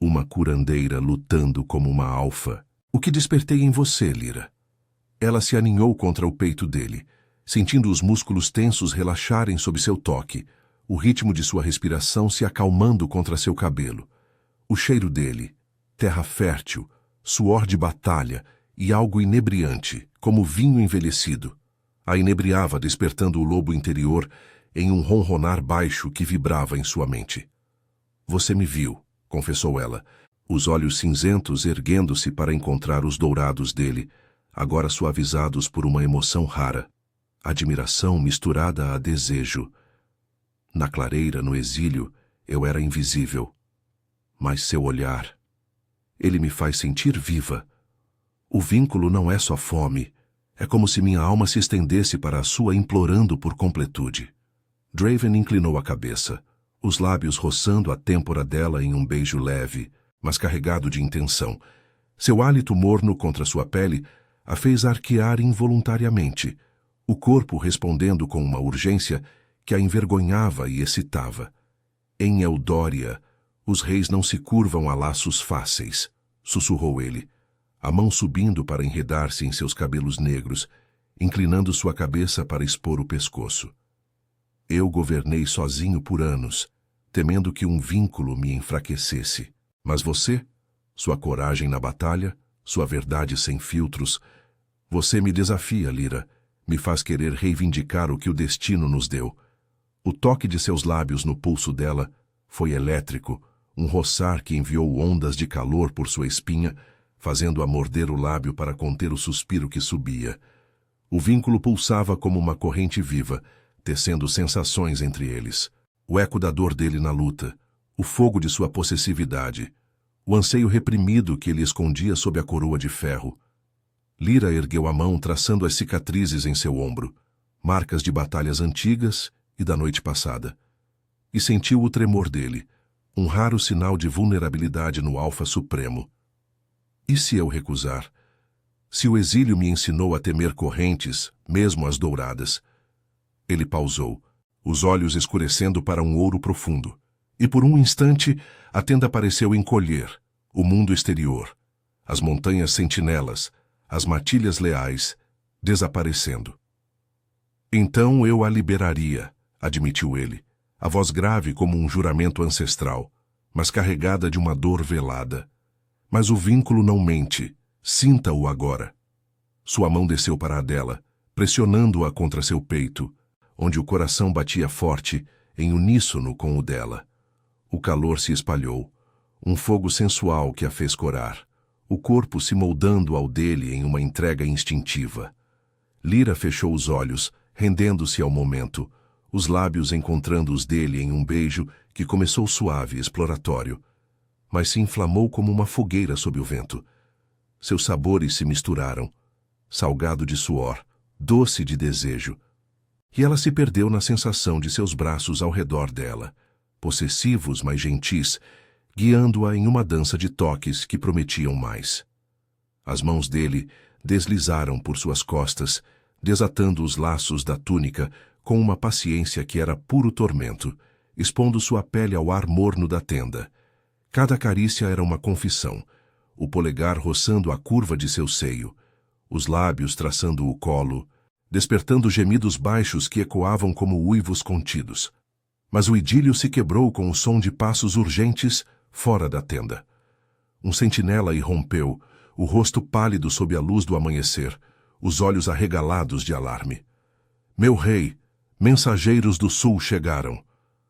Uma curandeira lutando como uma alfa. "O que despertei em você, Lyra?" Ela se aninhou contra o peito dele, sentindo os músculos tensos relaxarem sob seu toque, o ritmo de sua respiração se acalmando contra seu cabelo. O cheiro dele, terra fértil, suor de batalha e algo inebriante, como vinho envelhecido. A inebriava, despertando o lobo interior em um ronronar baixo que vibrava em sua mente. "Você me viu", confessou ela, os olhos cinzentos erguendo-se para encontrar os dourados dele, agora suavizados por uma emoção rara. Admiração misturada a desejo. Na clareira, no exílio, eu era invisível. Mas seu olhar, ele me faz sentir viva. O vínculo não é só fome, é como se minha alma se estendesse para a sua implorando por completude. Draven inclinou a cabeça, os lábios roçando a têmpora dela em um beijo leve, mas carregado de intenção. Seu hálito morno contra sua pele a fez arquear involuntariamente, o corpo respondendo com uma urgência que a envergonhava e excitava. "Em Eldória, os reis não se curvam a laços fáceis", sussurrou ele, a mão subindo para enredar-se em seus cabelos negros, inclinando sua cabeça para expor o pescoço. "Eu governei sozinho por anos, temendo que um vínculo me enfraquecesse. Mas você, sua coragem na batalha, sua verdade sem filtros, você me desafia, Lyra, me faz querer reivindicar o que o destino nos deu." O toque de seus lábios no pulso dela foi elétrico, um roçar que enviou ondas de calor por sua espinha, fazendo-a morder o lábio para conter o suspiro que subia. O vínculo pulsava como uma corrente viva, tecendo sensações entre eles. O eco da dor dele na luta, o fogo de sua possessividade, o anseio reprimido que ele escondia sob a coroa de ferro. Lyra ergueu a mão traçando as cicatrizes em seu ombro, marcas de batalhas antigas e da noite passada, e sentiu o tremor dele, um raro sinal de vulnerabilidade no Alfa Supremo. "E se eu recusar? Se o exílio me ensinou a temer correntes, mesmo as douradas?" Ele pausou, os olhos escurecendo para um ouro profundo, e por um instante a tenda pareceu encolher, o mundo exterior, as montanhas sentinelas, as matilhas leais, desaparecendo. "Então eu a liberaria", admitiu ele, a voz grave como um juramento ancestral, mas carregada de uma dor velada. "Mas o vínculo não mente, sinta-o agora." Sua mão desceu para a dela, pressionando-a contra seu peito, onde o coração batia forte, em uníssono com o dela. O calor se espalhou, um fogo sensual que a fez corar, o corpo se moldando ao dele em uma entrega instintiva. Lyra fechou os olhos, rendendo-se ao momento, os lábios encontrando os dele em um beijo que começou suave e exploratório, mas se inflamou como uma fogueira sob o vento. Seus sabores se misturaram, salgado de suor, doce de desejo, e ela se perdeu na sensação de seus braços ao redor dela, possessivos, mas gentis, guiando-a em uma dança de toques que prometiam mais. As mãos dele deslizaram por suas costas, desatando os laços da túnica com uma paciência que era puro tormento, expondo sua pele ao ar morno da tenda. Cada carícia era uma confissão, o polegar roçando a curva de seu seio, os lábios traçando o colo, despertando gemidos baixos que ecoavam como uivos contidos. Mas o idílio se quebrou com o som de passos urgentes fora da tenda. Um sentinela irrompeu, o rosto pálido sob a luz do amanhecer, os olhos arregalados de alarme. Meu rei, mensageiros do sul chegaram.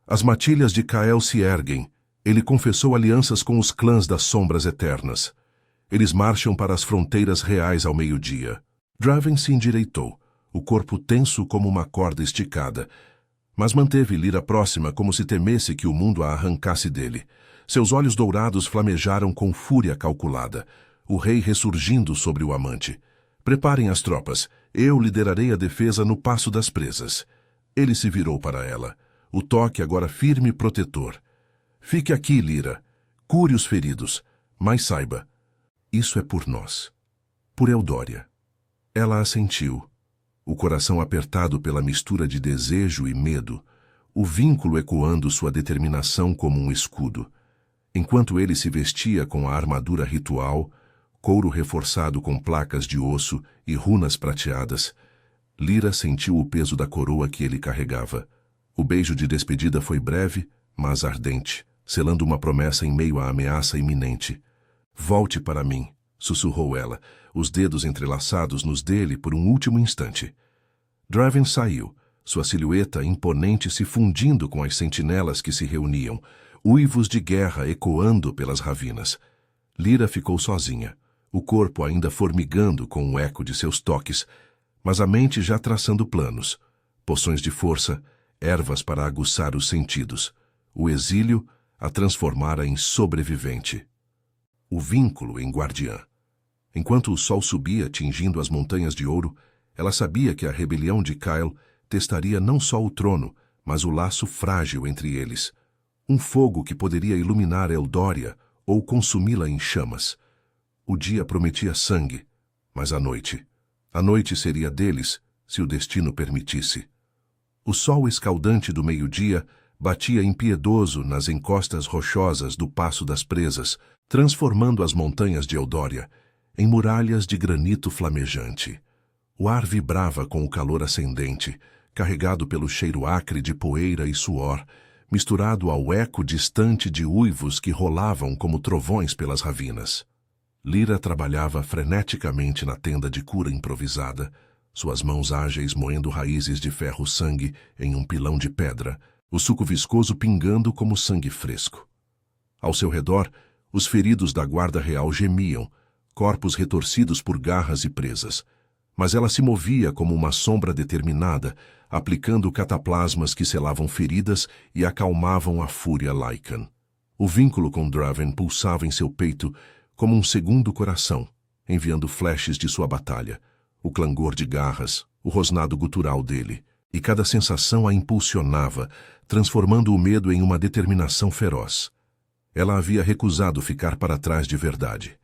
As matilhas de Cael se erguem. Ele confessou alianças com os clãs das sombras eternas. Eles marcham para as fronteiras reais ao meio-dia. Draven se endireitou, o corpo tenso como uma corda esticada, mas manteve Lyra próxima como se temesse que o mundo a arrancasse dele. Seus olhos dourados flamejaram com fúria calculada, o rei ressurgindo sobre o amante. Preparem as tropas, eu liderarei a defesa no Passo das Presas. Ele se virou para ela, o toque agora firme e protetor. Fique aqui, Lyra. Cure os feridos, mas saiba, isso é por nós. Por Eldória. Ela assentiu, o coração apertado pela mistura de desejo e medo, o vínculo ecoando sua determinação como um escudo. Enquanto ele se vestia com a armadura ritual, couro reforçado com placas de osso e runas prateadas, Lyra sentiu o peso da coroa que ele carregava. O beijo de despedida foi breve, mas ardente, selando uma promessa em meio à ameaça iminente. Volte para mim, sussurrou ela, os dedos entrelaçados nos dele por um último instante. Draven saiu, sua silhueta imponente se fundindo com as sentinelas que se reuniam, uivos de guerra ecoando pelas ravinas. Lyra ficou sozinha, o corpo ainda formigando com o eco de seus toques, mas a mente já traçando planos, poções de força, ervas para aguçar os sentidos. O exílio a transformara em sobrevivente. O vínculo em guardiã. Enquanto o sol subia tingindo as montanhas de ouro, ela sabia que a rebelião de Cael testaria não só o trono, mas o laço frágil entre eles. Um fogo que poderia iluminar Eldória ou consumi-la em chamas. O dia prometia sangue, mas a noite seria deles, se o destino permitisse. O sol escaldante do meio-dia batia impiedoso nas encostas rochosas do Passo das Presas, transformando as montanhas de Eldória em muralhas de granito flamejante. O ar vibrava com o calor ascendente, carregado pelo cheiro acre de poeira e suor, misturado ao eco distante de uivos que rolavam como trovões pelas ravinas. Lyra trabalhava freneticamente na tenda de cura improvisada, suas mãos ágeis moendo raízes de ferro-sangue em um pilão de pedra, o suco viscoso pingando como sangue fresco. Ao seu redor, os feridos da guarda real gemiam, corpos retorcidos por garras e presas. Mas ela se movia como uma sombra determinada, aplicando cataplasmas que selavam feridas e acalmavam a fúria Lycan. O vínculo com Draven pulsava em seu peito como um segundo coração, enviando flashes de sua batalha, o clangor de garras, o rosnado gutural dele, e cada sensação a impulsionava, transformando o medo em uma determinação feroz. Ela havia recusado ficar para trás de verdade.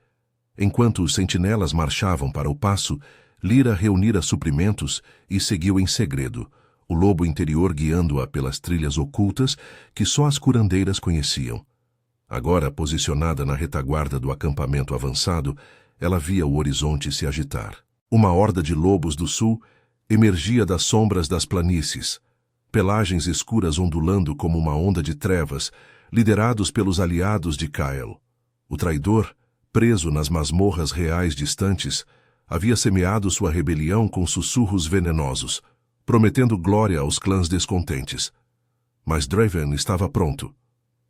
Enquanto os sentinelas marchavam para o passo, Lyra reunira suprimentos e seguiu em segredo, o lobo interior guiando-a pelas trilhas ocultas que só as curandeiras conheciam. Agora, posicionada na retaguarda do acampamento avançado, ela via o horizonte se agitar. Uma horda de lobos do sul emergia das sombras das planícies, pelagens escuras ondulando como uma onda de trevas, liderados pelos aliados de Cael. O traidor, preso nas masmorras reais distantes, havia semeado sua rebelião com sussurros venenosos, prometendo glória aos clãs descontentes. Mas Draven estava pronto,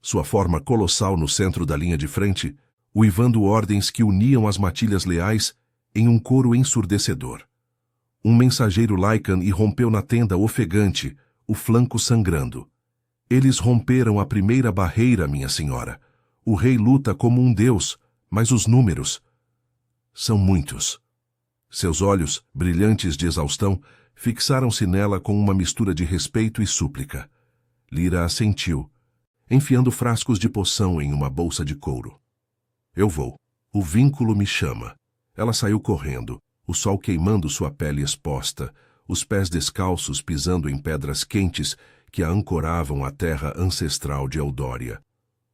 sua forma colossal no centro da linha de frente, uivando ordens que uniam as matilhas leais em um coro ensurdecedor. Um mensageiro Lycan irrompeu na tenda ofegante, o flanco sangrando. Eles romperam a primeira barreira, minha senhora. O rei luta como um deus, mas os números são muitos. Seus olhos, brilhantes de exaustão, fixaram-se nela com uma mistura de respeito e súplica. Lyra assentiu, enfiando frascos de poção em uma bolsa de couro. Eu vou. O vínculo me chama. Ela saiu correndo, o sol queimando sua pele exposta, os pés descalços pisando em pedras quentes que a ancoravam à terra ancestral de Eldória.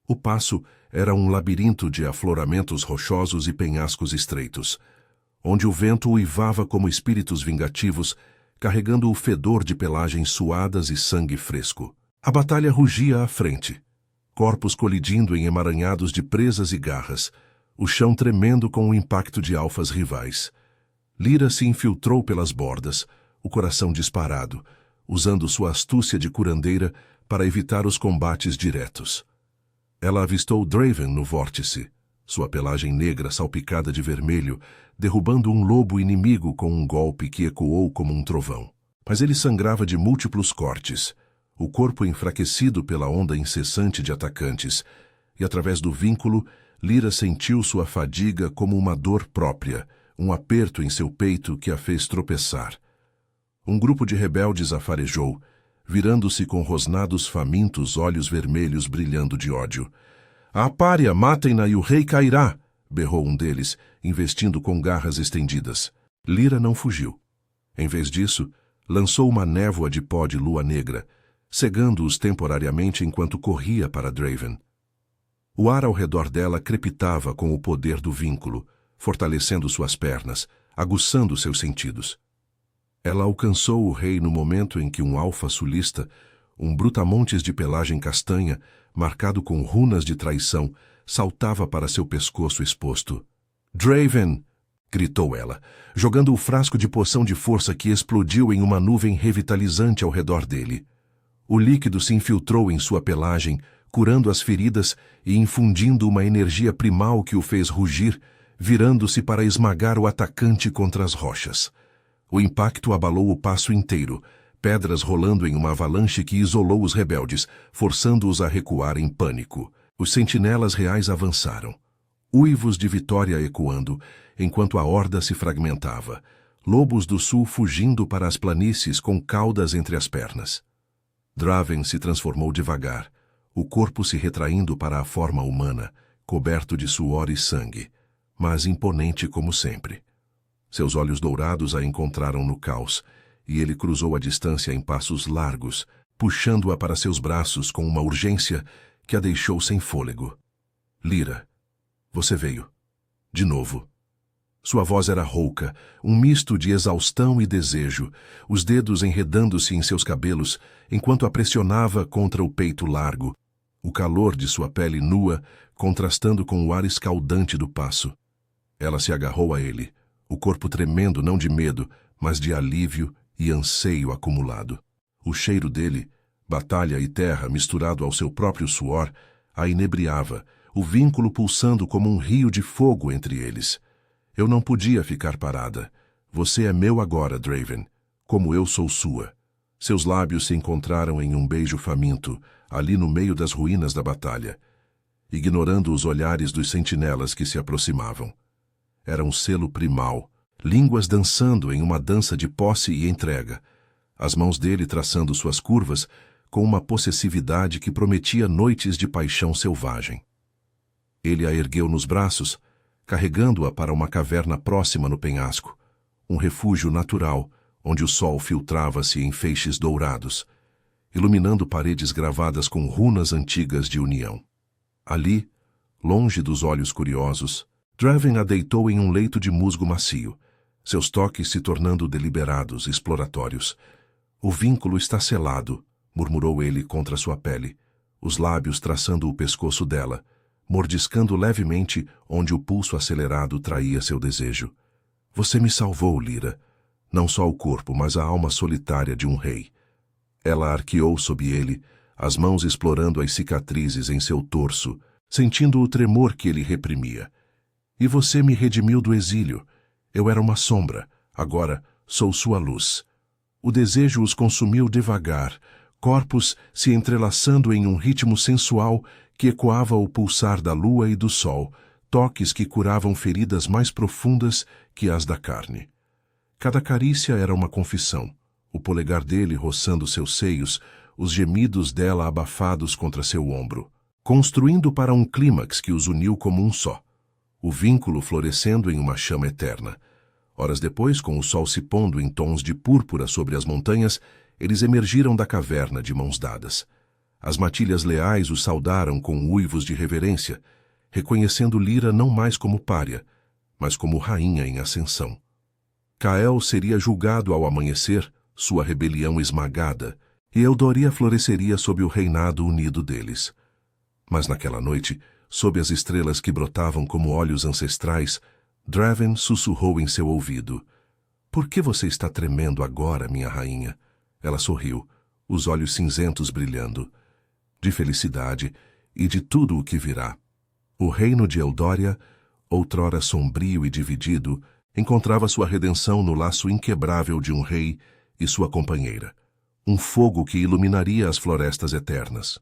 O passo era um labirinto de afloramentos rochosos e penhascos estreitos, onde o vento uivava como espíritos vingativos, carregando o fedor de pelagens suadas e sangue fresco. A batalha rugia à frente, corpos colidindo em emaranhados de presas e garras, o chão tremendo com o impacto de alfas rivais. Lyra se infiltrou pelas bordas, o coração disparado, usando sua astúcia de curandeira para evitar os combates diretos. Ela avistou Draven no vórtice, sua pelagem negra salpicada de vermelho, derrubando um lobo inimigo com um golpe que ecoou como um trovão. Mas ele sangrava de múltiplos cortes, o corpo enfraquecido pela onda incessante de atacantes, e através do vínculo, Lyra sentiu sua fadiga como uma dor própria, um aperto em seu peito que a fez tropeçar. Um grupo de rebeldes a farejou, virando-se com rosnados famintos olhos vermelhos brilhando de ódio. "A Apária, matem-na e o rei cairá!" berrou um deles, investindo com garras estendidas. Lyra não fugiu. Em vez disso, lançou uma névoa de pó de lua negra, cegando-os temporariamente enquanto corria para Draven. O ar ao redor dela crepitava com o poder do vínculo, fortalecendo suas pernas, aguçando seus sentidos. Ela alcançou o rei no momento em que um alfa sulista, um brutamontes de pelagem castanha, marcado com runas de traição, saltava para seu pescoço exposto. "Draven!" gritou ela, jogando o frasco de poção de força que explodiu em uma nuvem revitalizante ao redor dele. O líquido se infiltrou em sua pelagem, curando as feridas e infundindo uma energia primal que o fez rugir, virando-se para esmagar o atacante contra as rochas. O impacto abalou o passo inteiro, pedras rolando em uma avalanche que isolou os rebeldes, forçando-os a recuar em pânico. Os sentinelas reais avançaram, uivos de vitória ecoando, enquanto a horda se fragmentava, lobos do sul fugindo para as planícies com caudas entre as pernas. Draven se transformou devagar, o corpo se retraindo para a forma humana, coberto de suor e sangue, mas imponente como sempre. Seus olhos dourados a encontraram no caos, e ele cruzou a distância em passos largos, puxando-a para seus braços com uma urgência que a deixou sem fôlego. "Lyra, você veio. De novo." Sua voz era rouca, um misto de exaustão e desejo, os dedos enredando-se em seus cabelos, enquanto a pressionava contra o peito largo, o calor de sua pele nua contrastando com o ar escaldante do passo. Ela se agarrou a ele, o corpo tremendo não de medo, mas de alívio e anseio acumulado. O cheiro dele, batalha e terra misturado ao seu próprio suor, a inebriava, o vínculo pulsando como um rio de fogo entre eles. "Eu não podia ficar parada. Você é meu agora, Draven, como eu sou sua." Seus lábios se encontraram em um beijo faminto, ali no meio das ruínas da batalha, ignorando os olhares dos sentinelas que se aproximavam. Era um selo primal, línguas dançando em uma dança de posse e entrega, as mãos dele traçando suas curvas com uma possessividade que prometia noites de paixão selvagem. Ele a ergueu nos braços, carregando-a para uma caverna próxima no penhasco, um refúgio natural, onde o sol filtrava-se em feixes dourados, iluminando paredes gravadas com runas antigas de união. Ali, longe dos olhos curiosos, Draven a deitou em um leito de musgo macio, seus toques se tornando deliberados, exploratórios. "O vínculo está selado", murmurou ele contra sua pele, os lábios traçando o pescoço dela, mordiscando levemente onde o pulso acelerado traía seu desejo. "Você me salvou, Lyra. Não só o corpo, mas a alma solitária de um rei." Ela arqueou sob ele, as mãos explorando as cicatrizes em seu torso, sentindo o tremor que ele reprimia. "E você me redimiu do exílio. Eu era uma sombra, agora sou sua luz." O desejo os consumiu devagar, corpos se entrelaçando em um ritmo sensual que ecoava o pulsar da lua e do sol, toques que curavam feridas mais profundas que as da carne. Cada carícia era uma confissão, o polegar dele roçando seus seios, os gemidos dela abafados contra seu ombro, construindo para um clímax que os uniu como um só, o vínculo florescendo em uma chama eterna. Horas depois, com o sol se pondo em tons de púrpura sobre as montanhas, eles emergiram da caverna de mãos dadas. As matilhas leais os saudaram com uivos de reverência, reconhecendo Lyra não mais como pária, mas como rainha em ascensão. Kael seria julgado ao amanhecer, sua rebelião esmagada, e Eldória floresceria sob o reinado unido deles. Mas naquela noite, sob as estrelas que brotavam como olhos ancestrais, Draven sussurrou em seu ouvido: "Por que você está tremendo agora, minha rainha?" Ela sorriu, os olhos cinzentos brilhando. De felicidade e de tudo o que virá. O reino de Eldória, outrora sombrio e dividido, encontrava sua redenção no laço inquebrável de um rei e sua companheira, um fogo que iluminaria as florestas eternas.